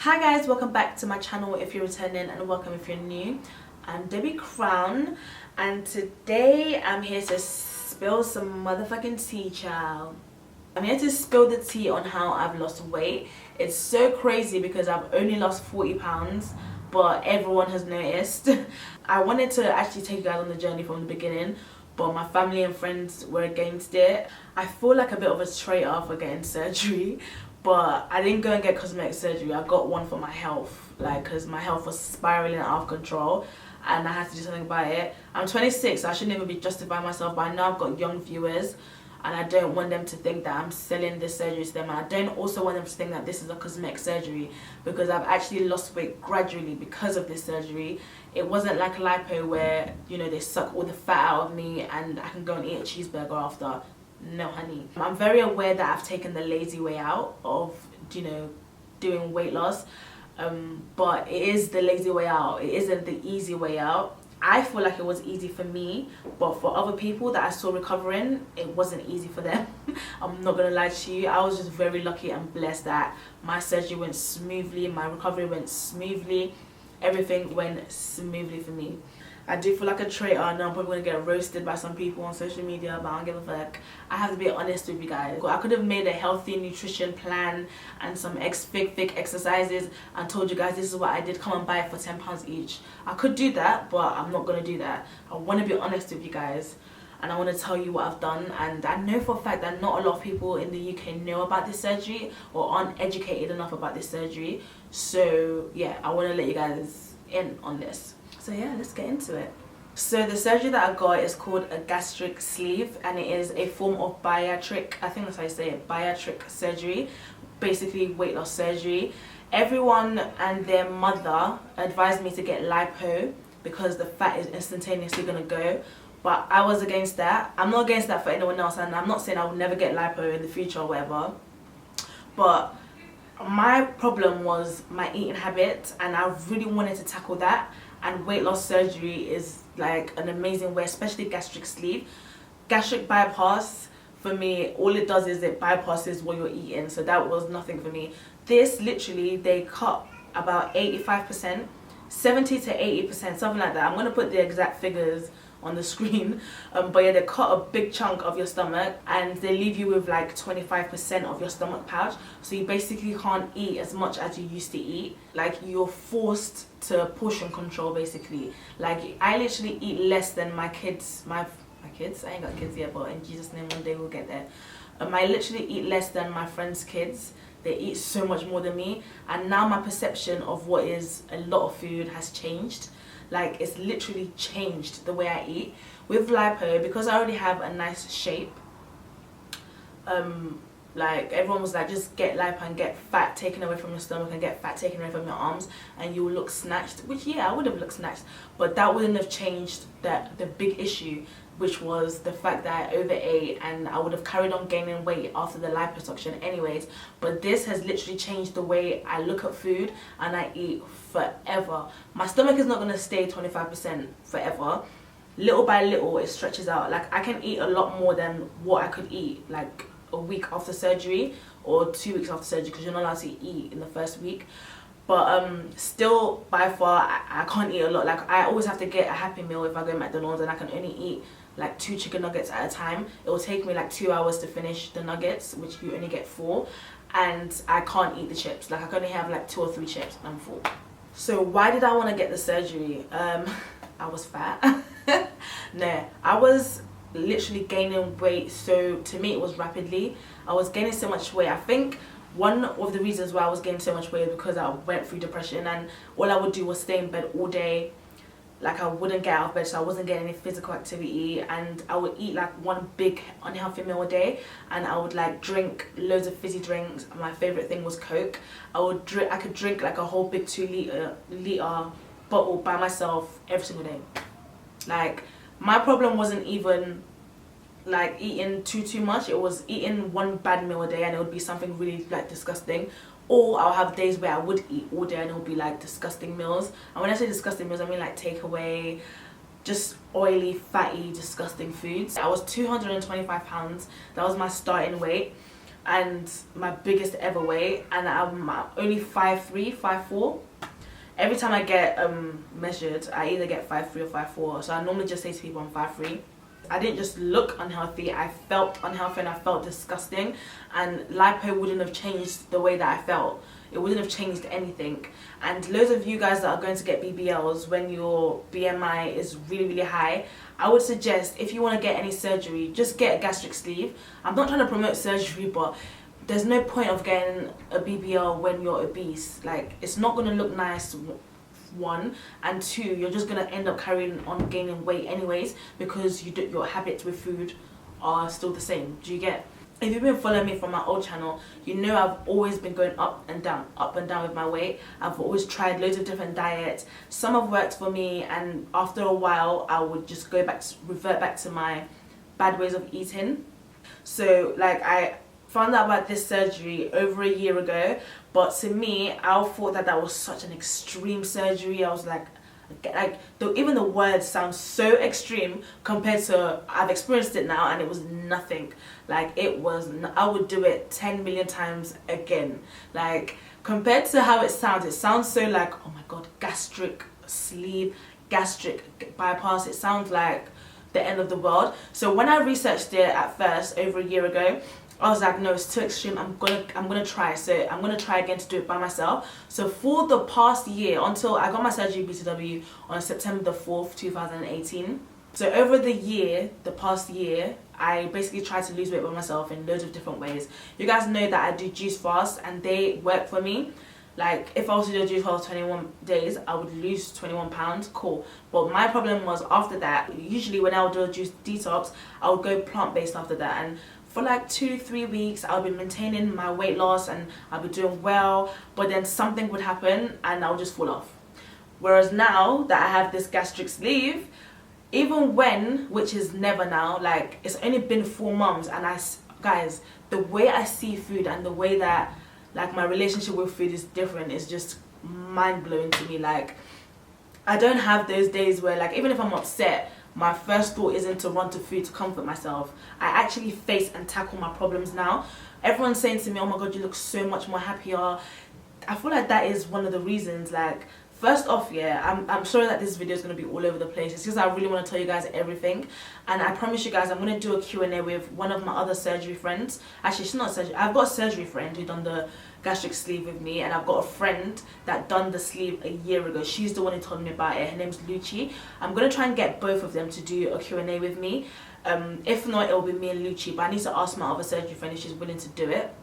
Hi guys, welcome back to my channel if you're returning, and welcome if you're new. I'm Debbie Crown, and today I'm here to spill some motherfucking tea, child. I'm here to spill the tea on how I've lost weight. It's so crazy because I've only lost 40 pounds, but everyone has noticed. I wanted to actually take you guys on the journey from the beginning, but my family and friends were against it. I feel like a bit of a traitor for getting surgery, but I didn't go and get cosmetic surgery. I got one for my health, because my health was spiraling out of control and I had to do something about it. I'm 26, so I shouldn't even be justifying myself, but I know I've got young viewers and I don't want them to think that I'm selling this surgery to them, and I don't also want them to think that this is a cosmetic surgery, because I've actually lost weight gradually because of this surgery. It wasn't like lipo where, you know, they suck all the fat out of me and I can go and eat a cheeseburger after. No, honey. I'm very aware that I've taken the lazy way out of, you know, doing weight loss, but it is the lazy way out. It isn't the easy way out. I feel like it was easy for me, but for other people that I saw recovering, it wasn't easy for them. I'm not gonna lie to you. I was just very lucky and blessed that my surgery went smoothly, my recovery went smoothly, everything went smoothly for me. I do feel like a traitor. I know I'm probably going to get roasted by some people on social media, but I don't give a fuck. I have to be honest with you guys. I could have made a healthy nutrition plan and some thick exercises and told you guys this is what I did. Come and buy it for £10 each. I could do that, but I'm not going to do that. I want to be honest with you guys, and I want to tell you what I've done. And I know for a fact that not a lot of people in the UK know about this surgery or aren't educated enough about this surgery. So yeah, I want to let you guys in on this. So yeah, let's get into it. So the surgery that I got is called a gastric sleeve, and it is a form of bariatric, I think that's how you say it, bariatric surgery, basically weight loss surgery. Everyone and their mother advised me to get lipo because the fat is instantaneously gonna go, but I was against that. I'm not against that for anyone else, and I'm not saying I will never get lipo in the future or whatever, but my problem was my eating habit, and I really wanted to tackle that. And weight loss surgery is like an amazing way, especially gastric sleeve. Gastric bypass, for me, all it does is it bypasses what you're eating, so that was nothing for me. This, literally, they cut about 85%, 70 to 80%, something like that. I'm going to put the exact figures on the screen, but yeah, they cut a big chunk of your stomach and they leave you with like 25% of your stomach pouch, so you basically can't eat as much as you used to eat. Like, you're forced to portion control basically. Like, I literally eat less than my kids, my kids, I ain't got kids yet, but in Jesus' name one day we'll get there. I literally eat less than my friends' kids. They eat so much more than me, and now my perception of what is a lot of food has changed. Like, it's literally changed the way I eat. With lipo, because I already have a nice shape, like, everyone was like, just get lipo and get fat taken away from your stomach and get fat taken away from your arms and you will look snatched, which yeah, I would have looked snatched, but that wouldn't have changed the big issue, which was the fact that I overate, and I would have carried on gaining weight after the liposuction anyways. But this has literally changed the way I look at food and I eat forever. My stomach is not going to stay 25% forever. Little by little it stretches out. Like, I can eat a lot more than what I could eat like a week after surgery or 2 weeks after surgery, because you're not allowed to eat in the first week. But still, by far, I can't eat a lot. Like, I always have to get a Happy Meal if I go to McDonald's, and I can only eat like 2 chicken nuggets at a time. It will take me like 2 hours to finish the nuggets, which you only get 4, and I can't eat the chips. Like, I can only have like 2 or 3 chips and I'm full. So why did I want to get the surgery? I was fat. No, I was literally gaining weight, so to me it was rapidly. I was gaining so much weight. I think one of the reasons why I was gaining so much weight is because I went through depression, and all I would do was stay in bed all day. Like, I wouldn't get out of bed, so I wasn't getting any physical activity, and I would eat like one big unhealthy meal a day, and I would like drink loads of fizzy drinks. My favorite thing was Coke. I could drink like a whole big 2-liter bottle by myself every single day. Like, my problem wasn't even like eating too much. It was eating one bad meal a day and it would be something really like disgusting, or I'll have days where I would eat all day and it would be like disgusting meals. And when I say disgusting meals, I mean like takeaway, just oily, fatty, disgusting foods. I was 225 pounds. That was my starting weight. and my biggest ever weight, and I'm only 5'3", 5'4". Every time I get measured, I either get 5'3" or 5'4". So I normally just say to people I'm 5'3". I didn't just look unhealthy, I felt unhealthy and I felt disgusting, and lipo wouldn't have changed the way that I felt. It wouldn't have changed anything. And loads of you guys that are going to get BBLs when your BMI is really high, I would suggest, if you want to get any surgery, just get a gastric sleeve. I'm not trying to promote surgery, but there's no point of getting a BBL when you're obese. Like, it's not going to look nice, one, and two, you're just going to end up carrying on gaining weight anyways, because your habits with food are still the same. Do you get? If you've been following me from my old channel, you know I've always been going up and down with my weight. I've always tried loads of different diets. Some have worked for me, and after a while I would just revert back to my bad ways of eating. So like, I found out about this surgery over a year ago, but to me, I thought that was such an extreme surgery. I was like even the words sound so extreme compared to, I've experienced it now and it was nothing. Like, I would do it 10 million times again. Like, compared to how it sounds so like, oh my god, gastric sleeve, gastric bypass. It sounds like the end of the world. So when I researched it at first over a year ago, I was like, no, it's too extreme. I'm gonna try. So I'm gonna try again to do it by myself. So for the past year, until I got my surgery BTW on September the 4th, 2018. So over the past year, I basically tried to lose weight by myself in loads of different ways. You guys know that I do juice fast and they work for me. Like, if I was to do a juice fast 21 days, I would lose 21 pounds, cool. But my problem was after that, usually when I would do a juice detox, I would go plant-based after that. And for like 2 to 3 weeks, I would be maintaining my weight loss and I'd be doing well, but then something would happen and I would just fall off. Whereas now that I have this gastric sleeve, even when, which is never now, like, it's only been 4 months, and guys, the way I see food and the way that, like, my relationship with food is different. It's just mind-blowing to me. Like, I don't have those days where, like, even if I'm upset, my first thought isn't to run to food to comfort myself. I actually face and tackle my problems now. Everyone's saying to me, oh my god, you look so much more happier. I feel like that is one of the reasons. Like, first off, yeah, I'm sorry that this video is going to be all over the place. It's because I really want to tell you guys everything. And I promise you guys, I'm going to do a Q&A with one of my other surgery friends. Actually, she's not a surgery. I've got a surgery friend who done the gastric sleeve with me, and I've got a friend that done the sleeve a year ago. She's the one who told me about it. Her name's Lucci. I'm going to try and get both of them to do a Q&A with me. If not, it will be me and Lucci, but I need to ask my other surgery friend if she's willing to do it.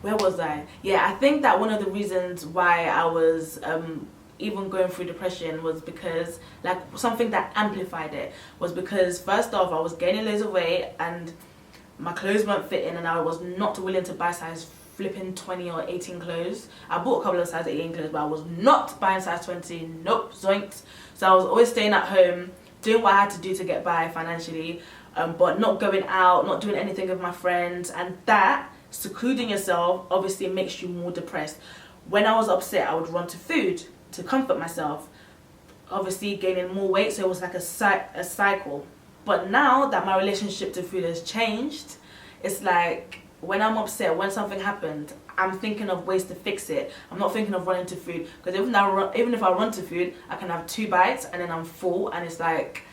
Where was I? Yeah, I think that one of the reasons why I was even going through depression was because, like, something that amplified it was because, first off, I was gaining loads of weight and my clothes weren't fitting, and I was not willing to buy size flipping 20 or 18 clothes. I bought a couple of size 18 clothes, but I was not buying size 20. Nope, zoinks. So I was always staying at home, doing what I had to do to get by financially, but not going out, not doing anything with my friends, and that, secluding yourself, obviously makes you more depressed. When I was upset, I would run to food to comfort myself, obviously gaining more weight, so it was like a cycle. But now that my relationship to food has changed, it's like, when I'm upset, when something happened, I'm thinking of ways to fix it. I'm not thinking of running to food, because even if I run to food, I can have 2 bites and then I'm full, and it's like,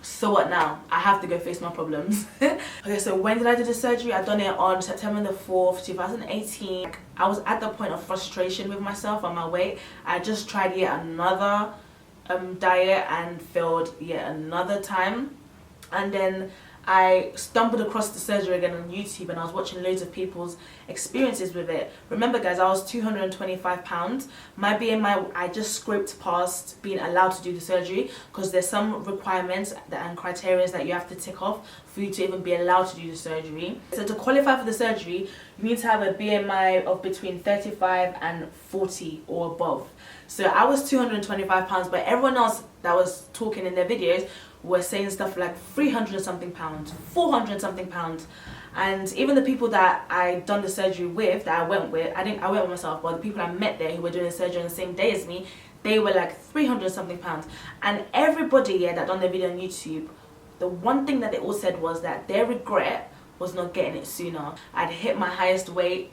so what now? I have to go face my problems. Okay, so when did I do the surgery? I done it on September the 4th, 2018. I was at the point of frustration with myself and my weight. I just tried yet another diet and failed yet another time. And then I stumbled across the surgery again on YouTube, and I was watching loads of people's experiences with it. Remember guys, I was 225 pounds. My BMI, I just scraped past being allowed to do the surgery, because there's some requirements and criteria that you have to tick off for you to even be allowed to do the surgery. So to qualify for the surgery, you need to have a BMI of between 35 and 40 or above. So I was 225 pounds, but everyone else that was talking in their videos were saying stuff like 300 something pounds, 400 something pounds. And even the people that I done the surgery with, that I went with myself, but the people I met there who were doing the surgery on the same day as me, they were like 300 something pounds. And everybody, yeah, that done their video on YouTube, the one thing that they all said was that their regret was not getting it sooner. I'd hit my highest weight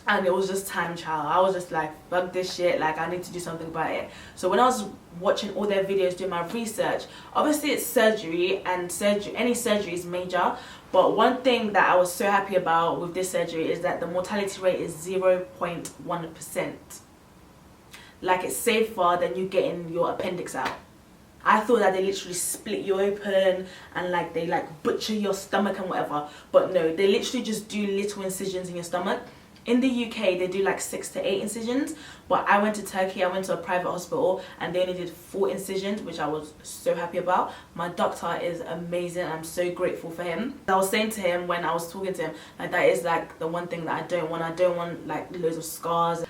and it was just time, child. I was just like, fuck this shit, like I need to do something about it. So when I was watching all their videos, doing my research, obviously it's surgery, and any surgery is major, but one thing that I was so happy about with this surgery is that the mortality rate is 0.1%. Like, it's safer than you getting your appendix out. I thought that they literally split you open and like they like butcher your stomach and whatever, but no, they literally just do little incisions in your stomach. In the UK, they do like 6 to 8 incisions, but I went to Turkey, I went to a private hospital, and they only did 4 incisions, which I was so happy about. My doctor is amazing, I'm so grateful for him. I was saying to him when I was talking to him, like, that is like the one thing that I don't want like loads of scars.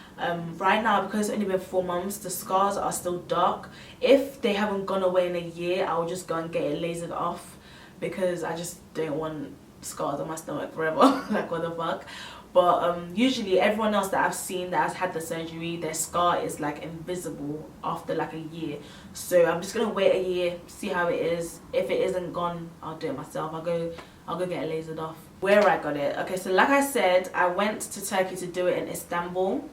Right now, because it's only been 4 months, the scars are still dark. If they haven't gone away in a year, I will just go and get it lasered off, because I just don't want scars on my stomach forever. Like, what the fuck. But usually everyone else that I've seen that has had the surgery, their scar is like invisible after like a year. So I'm just gonna wait a year, see how it is. If it isn't gone, I'll do it myself. I'll go get it lasered off. Where I got it, okay, so like I said, I went to Turkey to do it in Istanbul.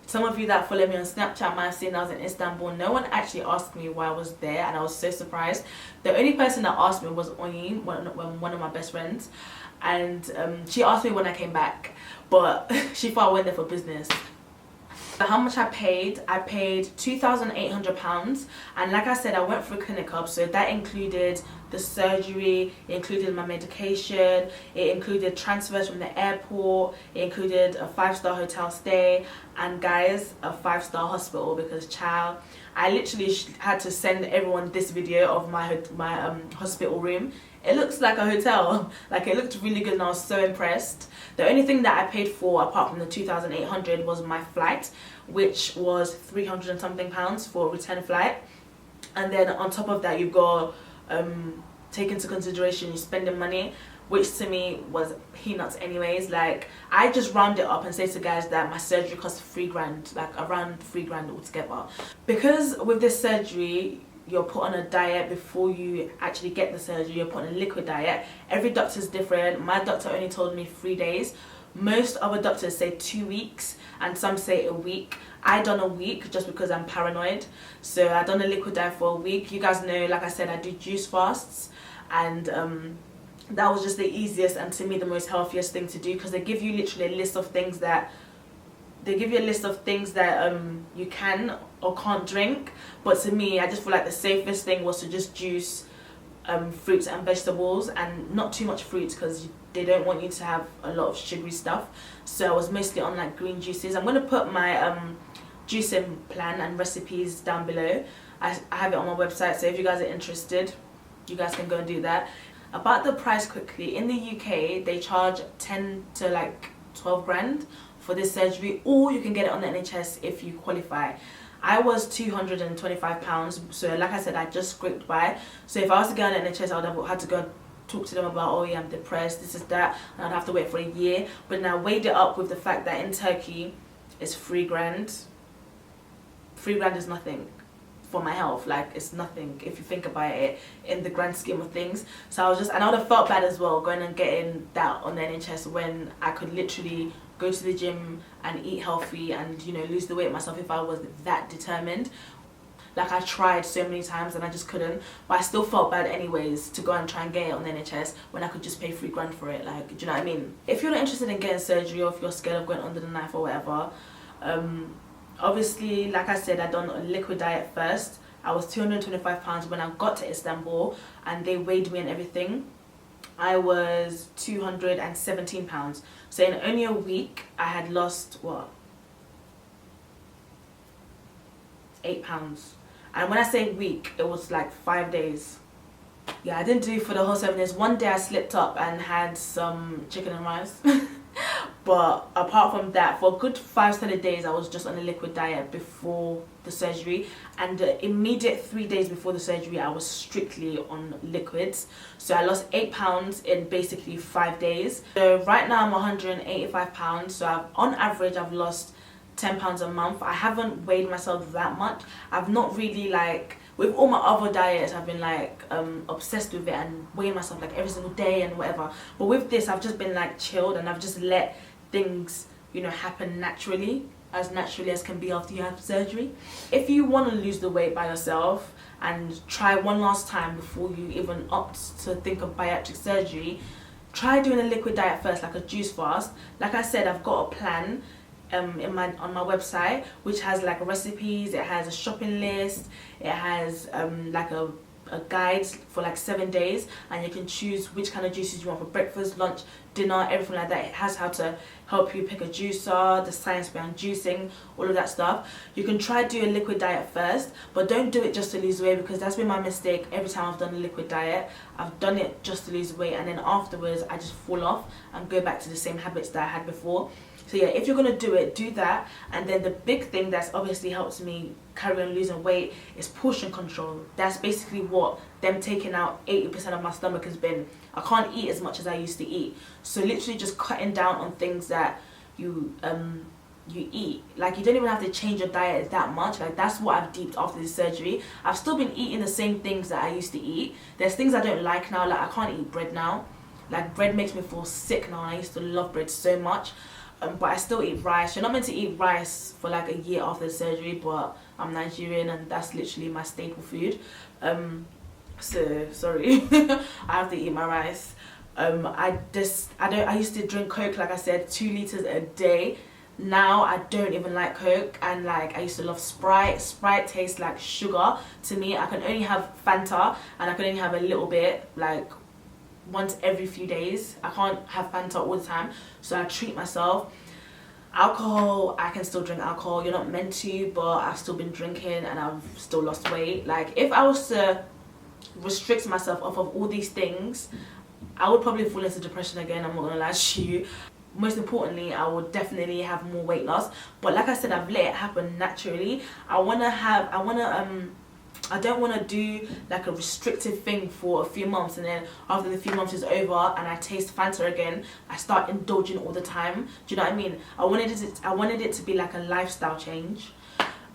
Some of you that follow me on Snapchat might have seen I was in Istanbul. No one actually asked me why I was there, and I was so surprised. The only person that asked me was Onyi, one of my best friends, and she asked me when I came back, but she thought I went there for business. So how much I paid £2,800, and like I said, I went for a clinic up, so that included the surgery, it included my medication, it included transfers from the airport, it included a 5-star hotel stay, and guys, a 5-star hospital, because child, I literally had to send everyone this video of my hospital room. It looks like a hotel. Like, it looked really good and I was so impressed. The only thing that I paid for apart from the 2,800 was my flight, which was 300 and something pounds for a return flight. And then on top of that, you've got take into consideration you're spending money, which to me was peanuts anyways. Like, I just round it up and say to guys that my surgery cost £3,000, like around £3,000 altogether. Because with this surgery, you're put on a diet before you actually get the surgery. You're put on a liquid diet. Every doctor's different. My doctor only told me 3 days. Most other doctors say 2 weeks, and some say a week. I done a week just because I'm paranoid. So I done a liquid diet for a week. You guys know, like I said, I do juice fasts, and that was just the easiest and to me the most healthiest thing to do, because they give you literally a list of things that you can or can't drink. But to me, I just feel like the safest thing was to just juice fruits and vegetables, and not too much fruits because they don't want you to have a lot of sugary stuff. So I was mostly on like green juices. I'm going to put my juicing plan and recipes down below. I have it on my website, so if you guys are interested, you guys can go and do that. About the price quickly, in the UK they charge 10 to like 12 grand for this surgery, or you can get it on the NHS if you qualify. I was £225, so like I said, I just scraped by. So if I was to go on the NHS, I would have had to go talk to them about, oh yeah, I'm depressed, this is that, and I'd have to wait for a year. But now weighed it up with the fact that in Turkey it's £3,000. £3,000 is nothing for my health. Like, it's nothing if you think about it in the grand scheme of things. So I was just, and I would have felt bad as well going and getting that on the NHS when I could literally go to the gym and eat healthy and, you know, lose the weight myself if I was that determined. Like, I tried so many times and I just couldn't, but I still felt bad anyways to go and try and get it on the NHS when I could just pay £3,000 for it. Like, do you know what I mean? If you're not interested in getting surgery, or if you're scared of going under the knife or whatever, obviously, like I said, I done a liquid diet first. I was £225 when I got to Istanbul and they weighed me and everything. I was £217. So in only a week, I had lost, what? £8. And when I say week, it was like 5 days. Yeah, I didn't do it for the whole 7 days. One day I slipped up and had some chicken and rice. But apart from that, for a good 5 solid days, I was just on a liquid diet before the surgery. And the immediate 3 days before the surgery, I was strictly on liquids. So I lost £8 in basically 5 days. So right now I'm £185. So on average, I've lost £10 a month. I haven't weighed myself that much. I've not really, like, with all my other diets, I've been like obsessed with it and weighing myself like every single day and whatever. But with this, I've just been like chilled, and I've just let things, you know, happen naturally as can be after you have surgery. If you want to lose the weight by yourself and try one last time before you even opt to think of bariatric surgery, try doing a liquid diet first, like a juice fast. Like I said, I've got a plan on my website, which has like recipes, it has a shopping list, it has like a guide for like 7 days, and you can choose which kind of juices you want for breakfast, lunch, dinner, everything like that. It has how to help you pick a juicer, the science behind juicing, all of that stuff. You can try do a liquid diet first, but don't do it just to lose weight, because that's been my mistake. Every time I've done a liquid diet, I've done it just to lose weight, and then afterwards I just fall off and go back to the same habits that I had before. So yeah, if you're gonna do it, do that. And then the big thing that's obviously helps me carry on losing weight is portion control. That's basically what them taking out 80% of my stomach has been. I can't eat as much as I used to eat. So literally just cutting down on things that you eat. Like, you don't even have to change your diet that much. Like, that's what I've deeped after this surgery. I've still been eating the same things that I used to eat. There's things I don't like now. Like, I can't eat bread now. Like, bread makes me feel sick now, and I used to love bread so much. But I still eat rice. You're not meant to eat rice for like a year after the surgery, but I'm Nigerian and that's literally my staple food. So sorry, I have to eat my rice. I used to drink Coke, like I said, 2 liters a day. Now I don't even like Coke, and like I used to love Sprite. Sprite tastes like sugar to me. I can only have Fanta, and I can only have a little bit, like once every few days. I can't have Fanta all the time, so I treat myself. Alcohol, I can still drink alcohol. You're not meant to, but I've still been drinking and I've still lost weight. Like, if I was to restrict myself off of all these things, I would probably fall into depression again. I'm not gonna lie to you. Most importantly, I would definitely have more weight loss. But like I said, I've let it happen naturally. I don't want to do like a restrictive thing for a few months, and then after the few months is over and I taste Fanta again, I start indulging all the time. Do you know what I mean? I wanted it to be like a lifestyle change.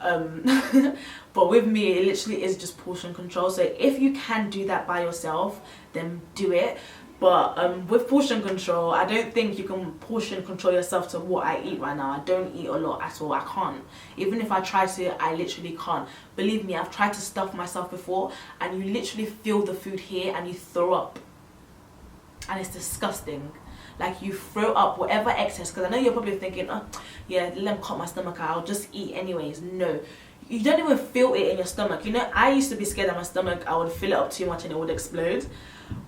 But with me, it literally is just portion control. So if you can do that by yourself, then do it. But with portion control, I don't think you can portion control yourself to what I eat right now. I don't eat a lot at all. I can't. Even if I try to, I literally can't. Believe me, I've tried to stuff myself before, and you literally feel the food here and you throw up. And it's disgusting. Like, you throw up whatever excess, because I know you're probably thinking, oh yeah, let them cut my stomach out, I'll just eat anyways. No, you don't even feel it in your stomach. You know, I used to be scared that my stomach, I would fill it up too much and it would explode.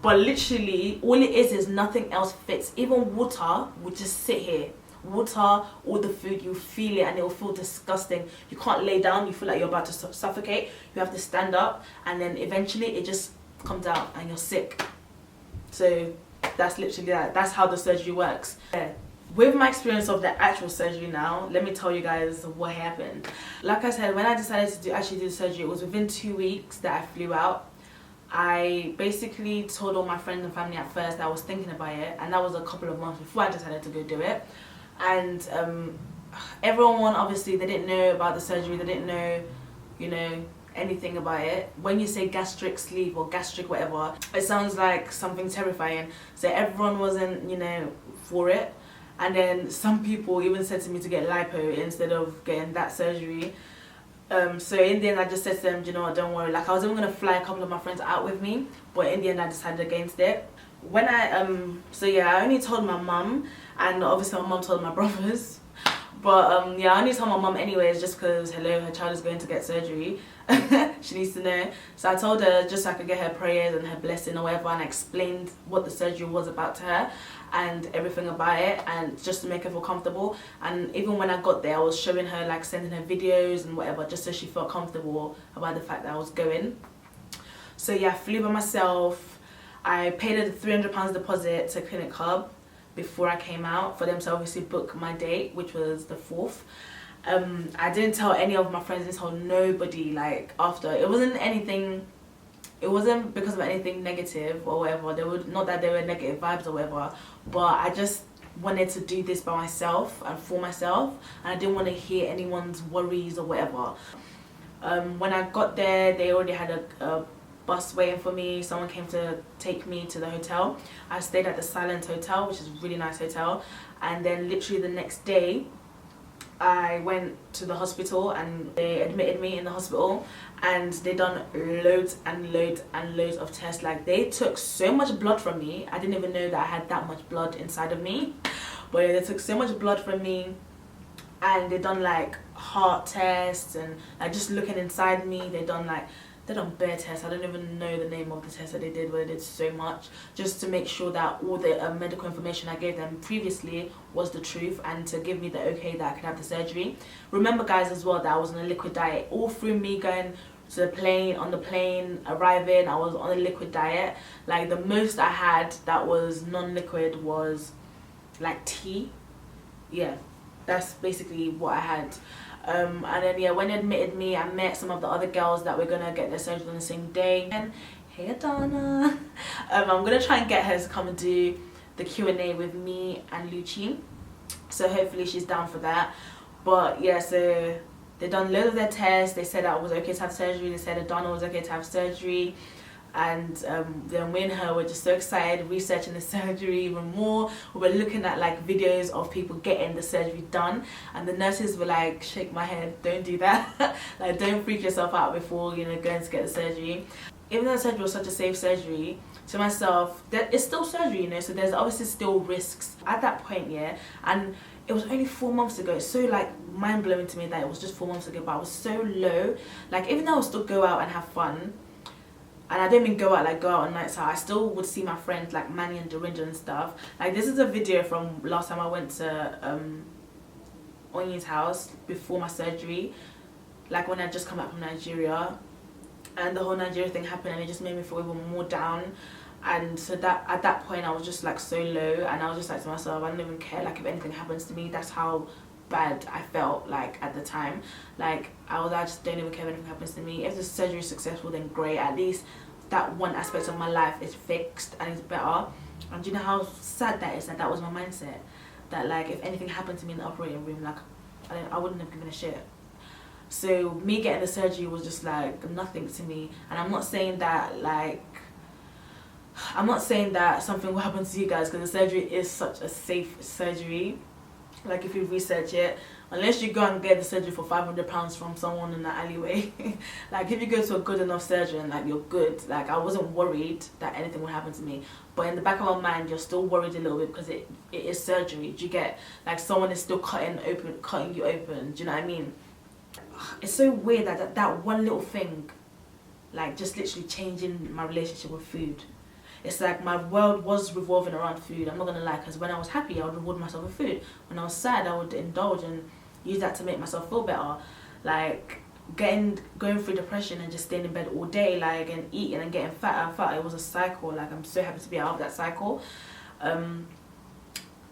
But literally, all it is nothing else fits. Even water would just sit here. Water, all the food, you feel it and it will feel disgusting. You can't lay down, you feel like you're about to suffocate. You have to stand up, and then eventually it just comes out and you're sick. So that's literally that. That's how the surgery works. Yeah. With my experience of the actual surgery now, let me tell you guys what happened. Like I said, when I decided to actually do the surgery, it was within 2 weeks that I flew out. I basically told all my friends and family at first that I was thinking about it, and that was a couple of months before I decided to go do it. And everyone, obviously, they didn't know about the surgery, they didn't know, you know, anything about it. When you say gastric sleeve or gastric whatever, it sounds like something terrifying. So everyone wasn't, you know, for it. And then some people even said to me to get lipo instead of getting that surgery. So in the end, I just said to them, you know what, don't worry. Like, I was even going to fly a couple of my friends out with me, but in the end I decided against it. When I so yeah, I only told my mum, and obviously my mum told my brothers. But yeah, I only told my mum anyways, just because, hello, her child is going to get surgery. She needs to know. So I told her just so I could get her prayers and her blessing or whatever, and I explained what the surgery was about to her and everything about it, and just to make her feel comfortable. And even when I got there, I was showing her, like sending her videos and whatever, just so she felt comfortable about the fact that I was going. So yeah, I flew by myself. I paid her the £300 deposit to Clinic Hub before I came out, for them to obviously book my date, which was the 4th. I didn't tell any of my friends, I didn't tell nobody, like, after. It wasn't because of anything negative or whatever. They would, not that there were negative vibes or whatever, but I just wanted to do this by myself and for myself, and I didn't want to hear anyone's worries or whatever. When I got there, they already had a bus waiting for me. Someone came to take me to the hotel. I stayed at the Silent Hotel, which is a really nice hotel, and then literally the next day I went to the hospital and they admitted me in the hospital, and they done loads and loads and loads of tests. Like, they took so much blood from me. I didn't even know that I had that much blood inside of me, but they took so much blood from me, and they done like heart tests and like just looking inside me. They done bare tests. I don't even know the name of the test that they did, but they did so much just to make sure that all the medical information I gave them previously was the truth, and to give me the okay that I could have the surgery. Remember, guys, as well, that I was on a liquid diet all through me going to the plane, on the plane, arriving. I was on a liquid diet. Like, the most I had that was non-liquid was like tea. Yeah, that's basically what I had. And then yeah, when they admitted me, I met some of the other girls that were gonna get their surgery on the same day. And hey, Adana, I'm gonna try and get her to come and do the Q&A with me and Lucci, so hopefully she's down for that. But yeah, so they done loads of their tests. They said I was okay to have surgery. They said Adana was okay to have surgery. And then me and her were just so excited, researching the surgery even more. We were looking at like videos of people getting the surgery done, and the nurses were like, shake my head, don't do that. Like, don't freak yourself out before, you know, going to get the surgery. Even though the surgery was such a safe surgery, to myself, it's still surgery, you know, so there's obviously still risks at that point. Yeah, and it was only 4 months ago. It's so like mind-blowing to me that it was just 4 months ago, but I was so low. Like, even though I would still go out and have fun, and I don't mean go out on nights out, I still would see my friends like Manny and Dorinda and stuff. Like, this is a video from last time I went to Onyi's house before my surgery, like when I just come back from Nigeria, and the whole Nigeria thing happened, and it just made me feel even more down. And so that at that point I was just like so low, and I was just like to myself, I don't even care, like, if anything happens to me. That's how bad I felt like at the time. Like, I just don't even care if anything happens to me. If the surgery is successful, then great, at least that one aspect of my life is fixed and it's better. And you know how sad that is, that was my mindset, that like if anything happened to me in the operating room, like I wouldn't have given a shit. So me getting the surgery was just like nothing to me. And I'm not saying that something will happen to you guys, because the surgery is such a safe surgery. Like, if you research it, unless you go and get the surgery for £500 from someone in the alleyway, like, if you go to a good enough surgeon, like, you're good. Like, I wasn't worried that anything would happen to me, but in the back of my mind, you're still worried a little bit, because it is surgery. Do you get, like, someone is still cutting you open? Do you know what I mean? It's so weird that one little thing, like, just literally changing my relationship with food. It's like my world was revolving around food. I'm not gonna lie, because when I was happy, I would reward myself with food. When I was sad, I would indulge and use that to make myself feel better. Like, going through depression and just staying in bed all day, like, and eating and getting fatter and fatter. It was a cycle. Like, I'm so happy to be out of that cycle. What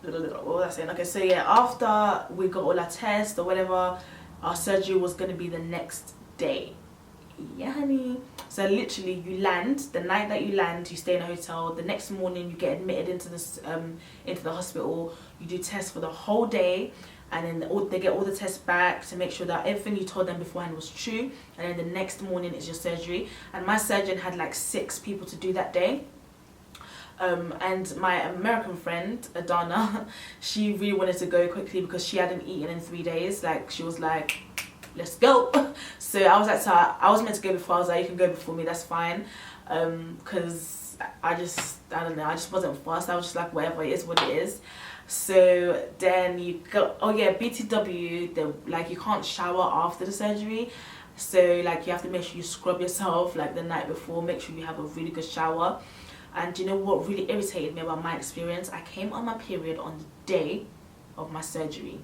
was I saying? Okay, so yeah, after we got all our tests or whatever, our surgery was gonna be the next day. Yeah, honey. So literally, you land, the night that you land, you stay in a hotel. The next morning, you get admitted into the hospital. You do tests for the whole day, and then they get all the tests back to make sure that everything you told them beforehand was true. And then the next morning is your surgery. And my surgeon had like 6 people to do that day. And my American friend Adana, she really wanted to go quickly because she hadn't eaten in 3 days. Like, she was like, let's go. So I was like, so I was meant to go before. I was like, you can go before me, that's fine. Because I don't know, I just wasn't fussed. I was just like, whatever, it is what it is. So then you go, oh yeah, BTW, like, you can't shower after the surgery. So like, you have to make sure you scrub yourself like the night before. Make sure you have a really good shower. And you know what really irritated me about my experience? I came on my period on the day of my surgery.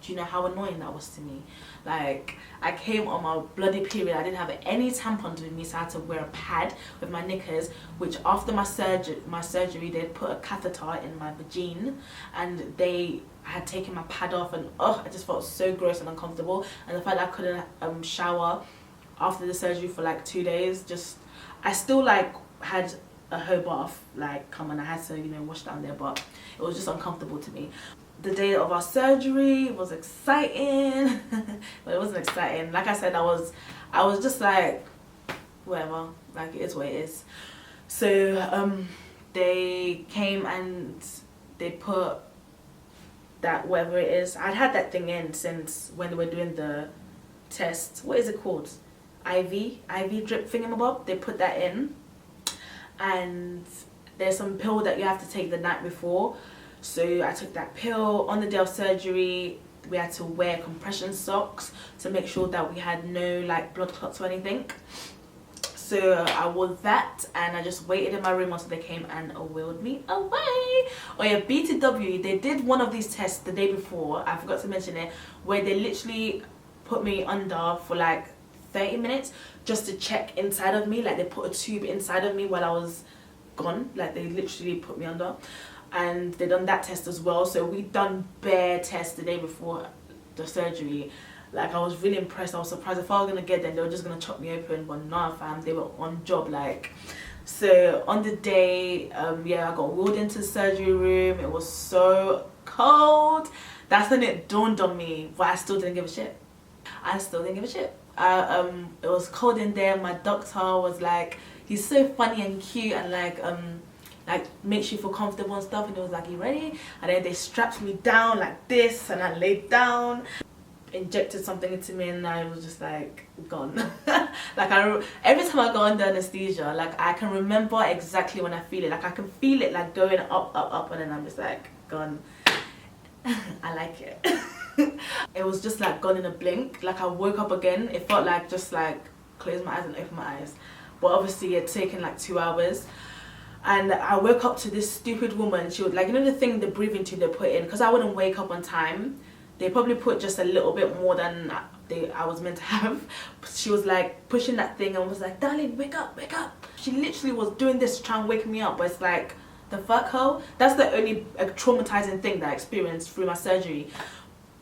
Do you know how annoying that was to me? Like, I came on my bloody period. I didn't have any tampons with me, so I had to wear a pad with my knickers, which after my surgery, they'd put a catheter in my vagina, and they had taken my pad off, and I just felt so gross and uncomfortable. And the fact that I couldn't shower after the surgery for like 2 days, I still like had a whole bath, like come on, I had to, you know, wash down there, but it was just uncomfortable to me. The day of our surgery was exciting. But it wasn't exciting. Like I said, I was just like, whatever, like it is what it is. So they came and they put that, whatever it is, I'd had that thing in since when they were doing the test. What is it called? IV drip thingamabob. They put that in, and there's some pill that you have to take the night before. So I took that pill. On the day of surgery, we had to wear compression socks to make sure that we had no like blood clots or anything. So I wore that, and I just waited in my room until they came and wheeled me away. Oh yeah, BTW, they did one of these tests the day before, I forgot to mention it, where they literally put me under for like 30 minutes just to check inside of me. Like they put a tube inside of me while I was gone. Like they literally put me under. And they done that test as well. So we done bare tests the day before the surgery. Like I was really impressed. I was surprised. If I was gonna get them, they were just gonna chop me open, but nah fam, they were on job. Like, so on the day, yeah, I got wheeled into the surgery room. It was so cold. That's when it dawned on me, but I still didn't give a shit. I still didn't give a shit. It was cold in there. My doctor was like, he's so funny and cute, and like makes you feel comfortable and stuff, and he was like, you ready? And then they strapped me down like this, and I laid down, injected something into me, and I was just like gone. Like every time I go under anesthesia, like I can remember exactly when I feel it. Like I can feel it like going up, and then I'm just like gone. I like it. It was just like gone in a blink. Like I woke up again. It felt like just like close my eyes and open my eyes, but obviously it had taken like 2 hours. And I woke up to this stupid woman. She would, like, you know the thing, the breathing tube they put in, because I wouldn't wake up on time. They probably put just a little bit more than I was meant to have. She was like pushing that thing and was like, darling, wake up, wake up. She literally was doing this to try and wake me up, but it's like, the fuck ho? That's the only traumatizing thing that I experienced through my surgery.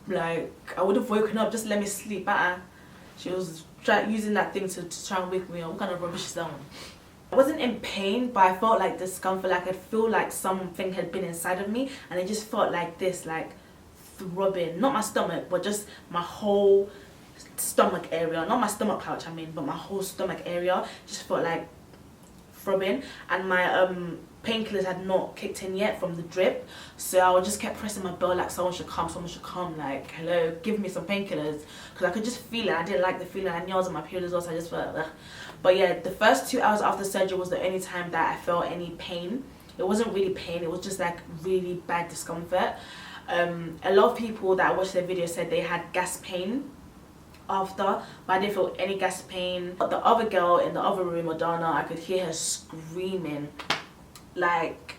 Like, I would have woken up, just let me sleep better. She was using that thing to try and wake me up. What kind of rubbish is that one? I wasn't in pain, but I felt like discomfort. Like I feel like something had been inside of me, and it just felt like this, like throbbing. Not my stomach, but just my whole stomach area. Not my stomach pouch, I mean, but my whole stomach area just felt like throbbing. And my painkillers had not kicked in yet from the drip, so I just kept pressing my bell like someone should come, like hello, give me some painkillers, because I could just feel it. I didn't like the feeling. I knew I was on my period as well, so I just felt ugh. But yeah, the first 2 hours after surgery was the only time that I felt any pain. It wasn't really pain, it was just like really bad discomfort. A lot of people that I watched their video said they had gas pain after, but I didn't feel any gas pain. But the other girl in the other room, Adana, I could hear her screaming. Like,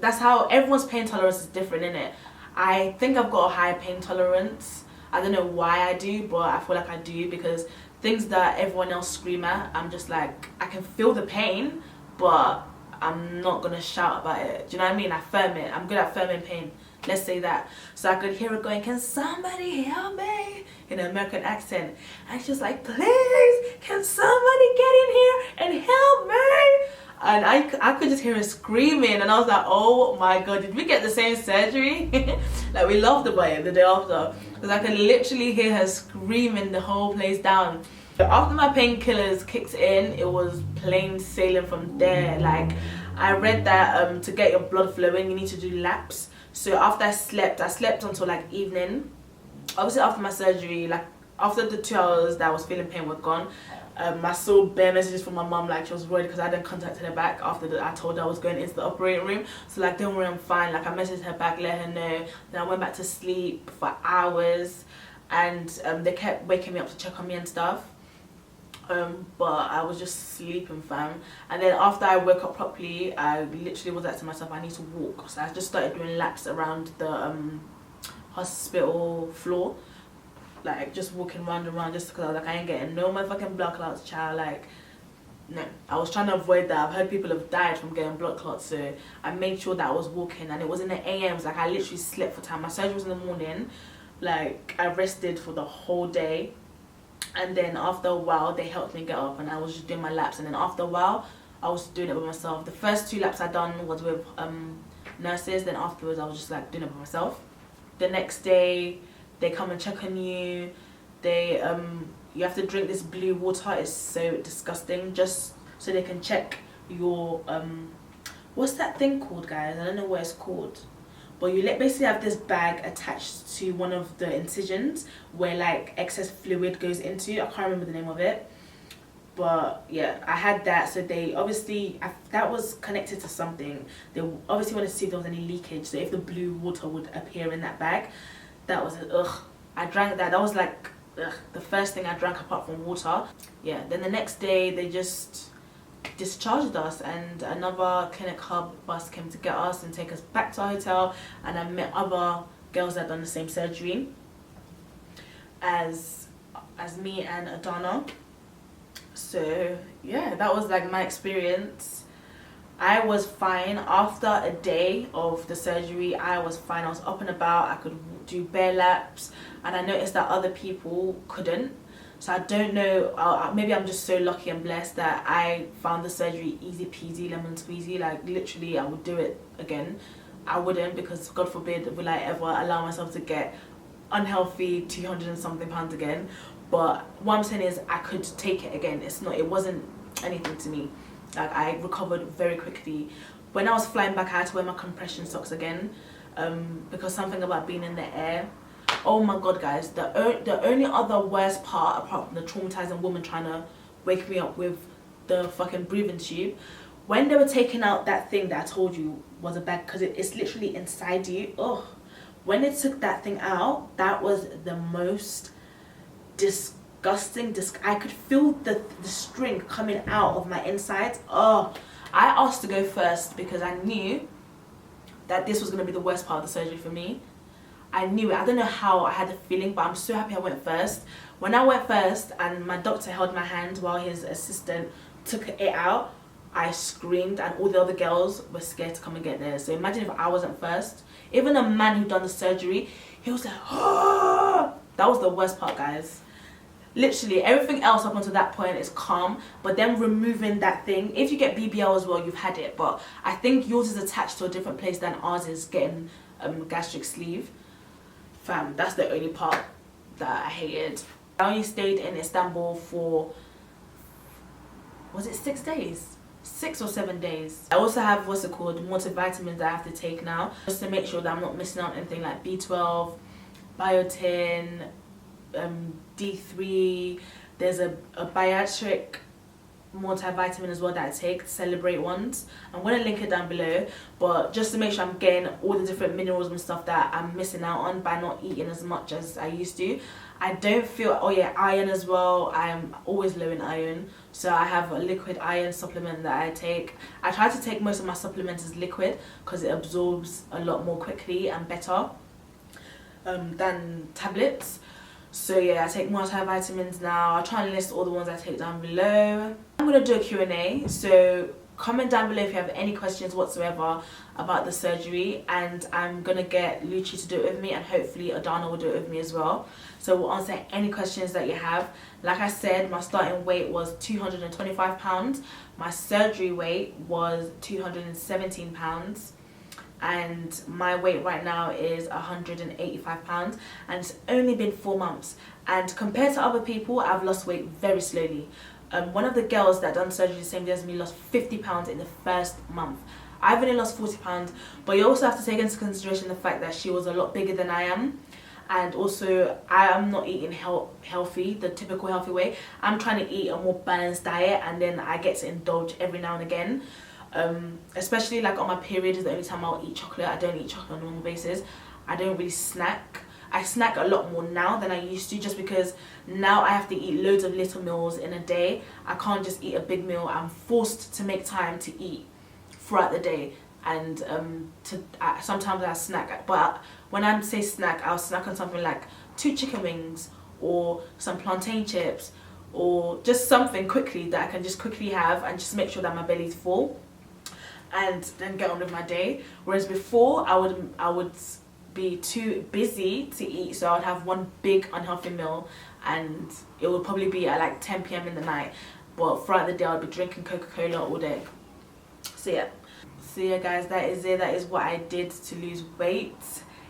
that's how everyone's pain tolerance is different, innit? I think I've got a high pain tolerance. I don't know why I do, but I feel like I do, because things that everyone else scream at, I'm just like, I can feel the pain, but I'm not gonna shout about it. Do you know what I mean? I firm it. I'm good at firming pain. Let's say that. So I could hear her going, can somebody help me? In an American accent. And she was like, please, can somebody get in here and help me? And I could just hear her screaming, and I was like, oh my god, did we get the same surgery? Like, we laughed about it the day after, because I could literally hear her screaming the whole place down. After my painkillers kicked in, it was plain sailing from there. Like, I read that to get your blood flowing, you need to do laps. So after I slept until like evening. Obviously after my surgery, like after the 2 hours that I was feeling pain were gone, I saw bare messages from my mum, like she was worried because I hadn't contacted her back after I told her I was going into the operating room. So like, don't worry, I'm fine. Like I messaged her back, let her know. Then I went back to sleep for hours, and they kept waking me up to check on me and stuff. But I was just sleeping, fam. And then after I woke up properly, I literally was like to myself, I need to walk. So I just started doing laps around the hospital floor, like just walking round and round, just because I was like, I ain't getting no motherfucking blood clots, child. Like, no, I was trying to avoid that. I've heard people have died from getting blood clots, so I made sure that I was walking. And it was in the AMs, like I literally slept for time. My surgery was in the morning, like I rested for the whole day. And then after a while, they helped me get up, and I was just doing my laps. And then after a while, I was doing it by myself. The first 2 laps I done was with nurses, then afterwards I was just like doing it by myself. The next day they come and check on you. They you have to drink this blue water. It's so disgusting, just so they can check your what's that thing called, guys? I don't know what it's called, but you basically have this bag attached to one of the incisions where like excess fluid goes into. I can't remember the name of it, but yeah, I had that. So they obviously, that was connected to something. They obviously wanted to see if there was any leakage, so if the blue water would appear in that bag. That was ugh. I drank that. That was like ugh, the first thing I drank apart from water. Yeah, then the next day they just discharged us, and another clinic hub bus came to get us and take us back to our hotel, and I met other girls that had done the same surgery as me and Adana. So yeah, that was like my experience. I was fine after a day of the surgery. I was fine. I was up and about. I could do bare laps, and I noticed that other people couldn't. So I don't know, maybe I'm just so lucky and blessed that I found the surgery easy peasy lemon squeezy. Like literally I would do it again. I wouldn't, because God forbid will I ever allow myself to get unhealthy 200 and something pounds again. But what I'm saying is I could take it again. It wasn't anything to me. Like I recovered very quickly. When I was flying back I had to wear my compression socks again, because something about being in the air. Oh my god, guys, the only other worst part apart from the traumatizing woman trying to wake me up with the fucking breathing tube, when they were taking out that thing that I told you was a bag, because it's literally inside you. Oh, when they took that thing out, that was the most disgusting. I could feel the string coming out of my insides. Oh, I asked to go first because I knew that this was going to be the worst part of the surgery for me. I knew it. I don't know how, I had a feeling, but I'm so happy I went first. When I went first and my doctor held my hand while his assistant took it out, I screamed, and all the other girls were scared to come and get theirs. So imagine if I wasn't first. Even a man who'd done the surgery, he was like, oh! That was the worst part, guys. Literally everything else up until that point is calm, but then removing that thing, if you get BBL as well, you've had it, but I think yours is attached to a different place than ours is getting gastric sleeve. Fam, that's the only part that I hated. I only stayed in Istanbul for, was it 6 days? 6 or 7 days. I also have, what's it called, multivitamins that I have to take now, just to make sure that I'm not missing out on anything like B12, biotin, D3. There's a bariatric multivitamin as well that I take, Celebrate ones. I'm going to link it down below, but just to make sure I'm getting all the different minerals and stuff that I'm missing out on by not eating as much as I used to. I don't feel, oh yeah, iron as well. I'm always low in iron, so I have a liquid iron supplement that I take. I try to take most of my supplements as liquid because it absorbs a lot more quickly and better than tablets. So yeah, I take multivitamins now. I'll try and list all the ones I take down below. I'm going to do a Q&A, so comment down below if you have any questions whatsoever about the surgery, and I'm going to get Lucci to do it with me, and hopefully Adana will do it with me as well. So we'll answer any questions that you have. Like I said, my starting weight was 225 pounds. My surgery weight was 217 pounds. And my weight right now is 185 pounds, and it's only been 4 months. And compared to other people, I've lost weight very slowly. One of the girls that done surgery the same day as me lost 50 pounds in the first month. I've only lost 40 pounds, but you also have to take into consideration the fact that she was a lot bigger than I am. And also, I am not eating healthy, the typical healthy way. I'm trying to eat a more balanced diet, and then I get to indulge every now and again. Especially like on my period is the only time I'll eat chocolate. I don't eat chocolate on a normal basis. I don't really snack. I snack a lot more now than I used to, just because now I have to eat loads of little meals in a day. I can't just eat a big meal. I'm forced to make time to eat throughout the day, and sometimes I snack. But when I say snack, I'll snack on something like 2 chicken wings or some plantain chips, or just something quickly that I can just quickly have and just make sure that my belly's full, and then get on with my day. Whereas before, I would be too busy to eat, so I would have one big unhealthy meal, and it would probably be at like 10 p.m. in the night. But throughout the day I'll be drinking Coca-Cola all day. So yeah guys, that is it. That is what I did to lose weight.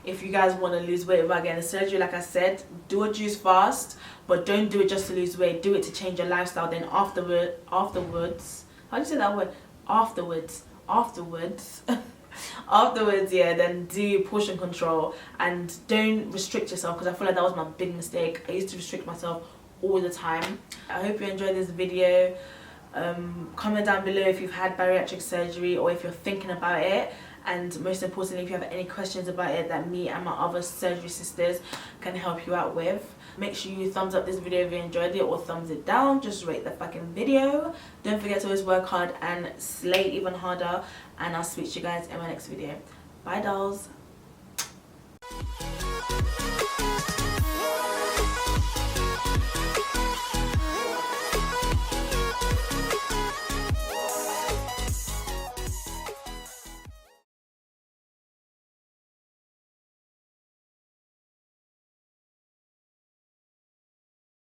If you guys want to lose weight without getting a surgery, like I said, do a juice fast, but don't do it just to lose weight. Do it to change your lifestyle. Then afterwards, how do you say that word? Afterwards, yeah, then do portion control and don't restrict yourself, because I feel like that was my big mistake. I used to restrict myself all the time. I hope you enjoyed this video. Comment down below if you've had bariatric surgery or if you're thinking about it, and most importantly if you have any questions about it that me and my other surgery sisters can help you out with. Make sure you thumbs up this video if you enjoyed it, or thumbs it down. Just rate the fucking video. Don't forget to always work hard and slay even harder, and I'll speak to you guys in my next video. Bye dolls.